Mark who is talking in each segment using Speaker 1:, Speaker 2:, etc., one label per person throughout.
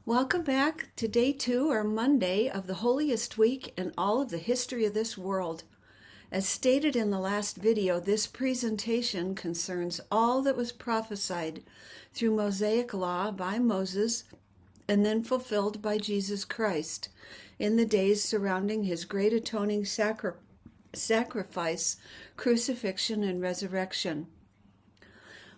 Speaker 1: Welcome back to day 2 or Monday of the holiest week in all of the history of this world. As stated in the last video, this presentation concerns all that was prophesied through Mosaic law by Moses and then fulfilled by Jesus Christ in the days surrounding his great atoning sacrifice, crucifixion, and resurrection.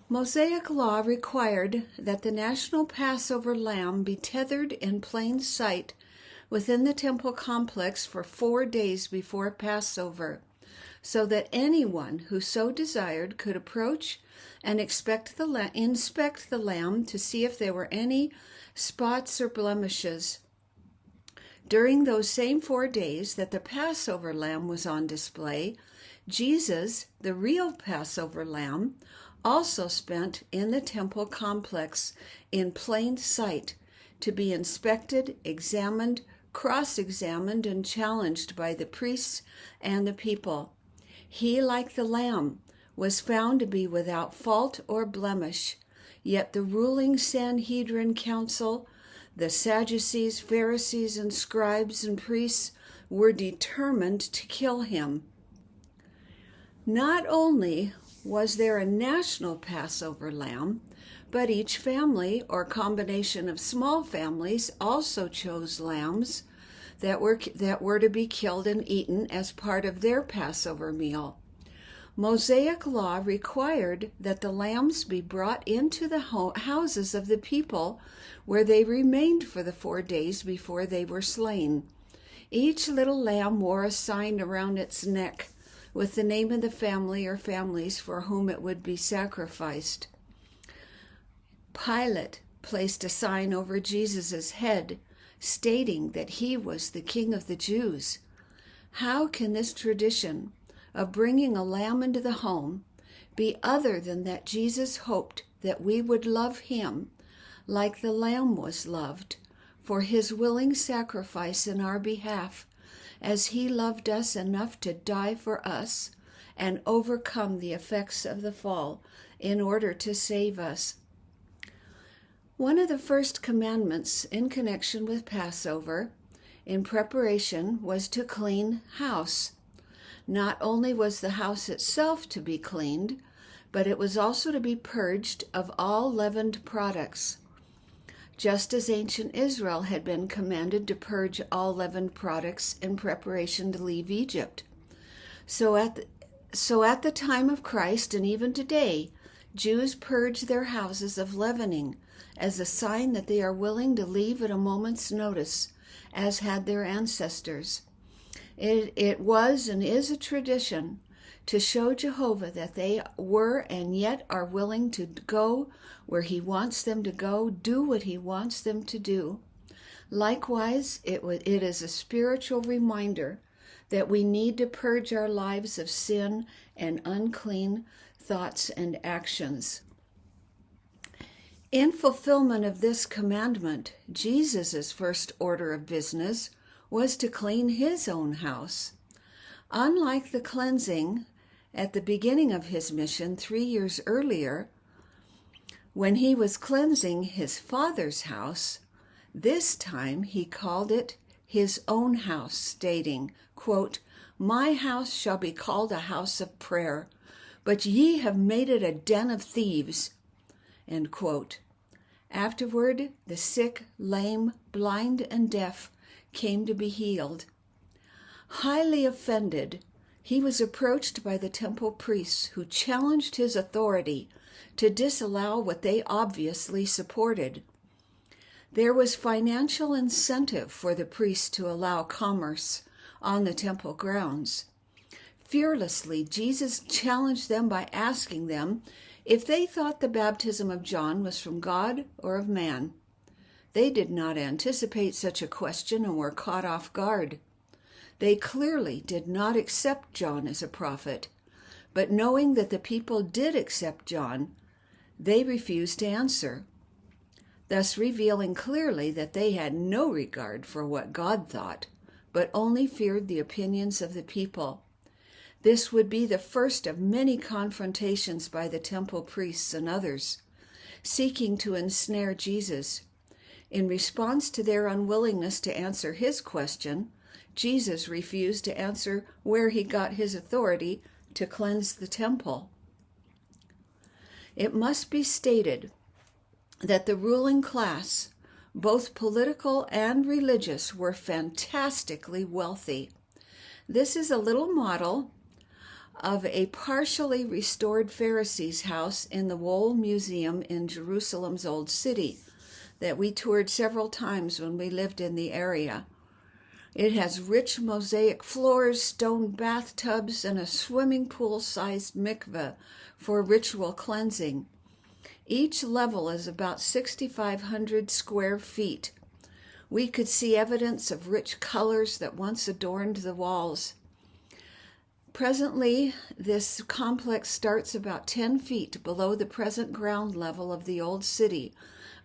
Speaker 1: Mosaic law required that the national Passover lamb be tethered in plain sight within the temple complex for 4 days before Passover, so that anyone who so desired could approach and inspect the lamb to see if there were any spots or blemishes. During those same 4 days that the Passover lamb was on display, Jesus, the real Passover lamb, also spent in the temple complex in plain sight to be inspected, examined, cross-examined, and challenged by the priests and the people. He, like the lamb, was found to be without fault or blemish, yet the ruling Sanhedrin council, the Sadducees, Pharisees, and scribes and priests were determined to kill him. Not only was there a national Passover lamb, but each family or combination of small families also chose lambs that were to be killed and eaten as part of their Passover meal. Mosaic law required that the lambs be brought into the houses of the people where they remained for the 4 days before they were slain. Each little lamb wore a sign around its neck with the name of the family or families for whom it would be sacrificed. Pilate placed a sign over Jesus' head stating that he was the King of the Jews. How can this tradition of bringing a lamb into the home be other than that Jesus hoped that we would love him like the lamb was loved for his willing sacrifice in our behalf, as he loved us enough to die for us and overcome the effects of the fall in order to save us. One of the first commandments in connection with Passover in preparation was to clean house. Not only was the house itself to be cleaned, but it was also to be purged of all leavened products. Just as ancient Israel had been commanded to purge all leavened products in preparation to leave Egypt. So at the time of Christ and even today, Jews purge their houses of leavening as a sign that they are willing to leave at a moment's notice, as had their ancestors. It was and is a tradition to show Jehovah that they were and yet are willing to go where he wants them to go, do what he wants them to do. Likewise, it is a spiritual reminder that we need to purge our lives of sin and unclean thoughts and actions. In fulfillment of this commandment, Jesus' first order of business was to clean his own house. Unlike the cleansing at the beginning of his mission 3 years earlier, when he was cleansing his Father's house, this time he called it his own house, stating, quote, "My house shall be called a house of prayer, but ye have made it a den of thieves." End quote. Afterward, the sick, lame, blind, and deaf came to be healed. Highly offended, he was approached by the temple priests, who challenged his authority to disallow what they obviously supported. There was financial incentive for the priests to allow commerce on the temple grounds. Fearlessly, Jesus challenged them by asking them if they thought the baptism of John was from God or of man. They did not anticipate such a question and were caught off guard. They clearly did not accept John as a prophet, but knowing that the people did accept John, they refused to answer, thus revealing clearly that they had no regard for what God thought, but only feared the opinions of the people. This would be the first of many confrontations by the temple priests and others, seeking to ensnare Jesus. In response to their unwillingness to answer his question, Jesus refused to answer where he got his authority to cleanse the temple. It must be stated that the ruling class, both political and religious, were fantastically wealthy. This is a little model of a partially restored Pharisees' house in the Wohl Museum in Jerusalem's Old City that we toured several times when we lived in the area. It has rich mosaic floors, stone bathtubs, and a swimming pool-sized mikveh for ritual cleansing. Each level is about 6,500 square feet. We could see evidence of rich colors that once adorned the walls. Presently, this complex starts about 10 feet below the present ground level of the old city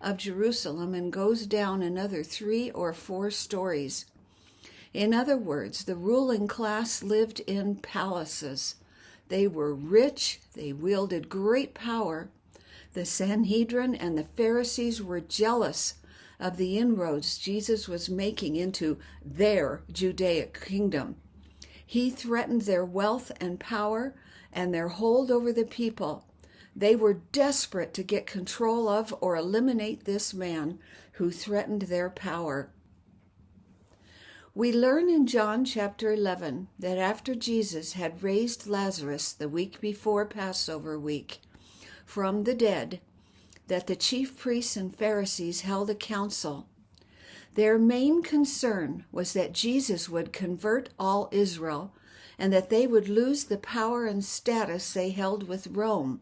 Speaker 1: of Jerusalem and goes down another 3 or 4 stories. In other words, the ruling class lived in palaces. They were rich, they wielded great power. The Sanhedrin and the Pharisees were jealous of the inroads Jesus was making into their Judaic kingdom. He threatened their wealth and power and their hold over the people. They were desperate to get control of or eliminate this man who threatened their power. We learn in John chapter 11 that after Jesus had raised Lazarus the week before Passover week from the dead, that the chief priests and Pharisees held a council. Their main concern was that Jesus would convert all Israel and that they would lose the power and status they held with Rome.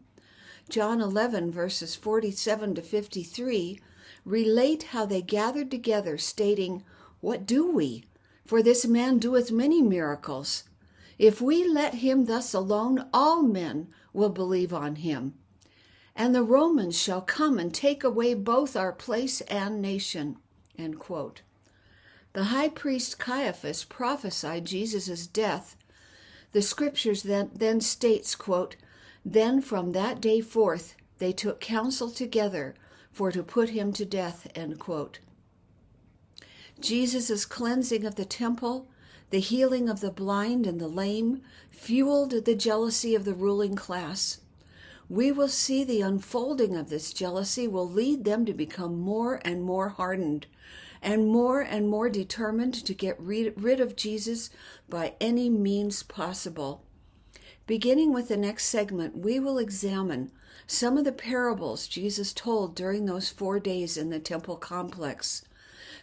Speaker 1: John 11 verses 47 to 53 relate how they gathered together, stating, "What do we? For this man doeth many miracles. If we let him thus alone, all men will believe on him. And the Romans shall come and take away both our place and nation." End quote. The high priest Caiaphas prophesied Jesus' death. The scriptures then states, quote, "Then from that day forth they took counsel together for to put him to death." End quote. Jesus' cleansing of the temple, the healing of the blind and the lame, fueled the jealousy of the ruling class. We will see the unfolding of this jealousy will lead them to become more and more hardened and more determined to get rid of Jesus by any means possible. Beginning with the next segment, we will examine some of the parables Jesus told during those 4 days in the temple complex.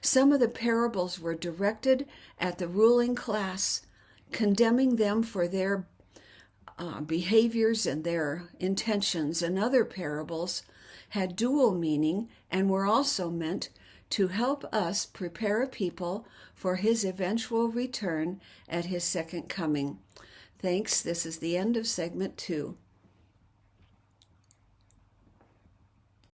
Speaker 1: Some of the parables were directed at the ruling class, condemning them for their behaviors and their intentions, and other parables had dual meaning and were also meant to help us prepare a people for his eventual return at his second coming. Thanks. This is the end of segment 2.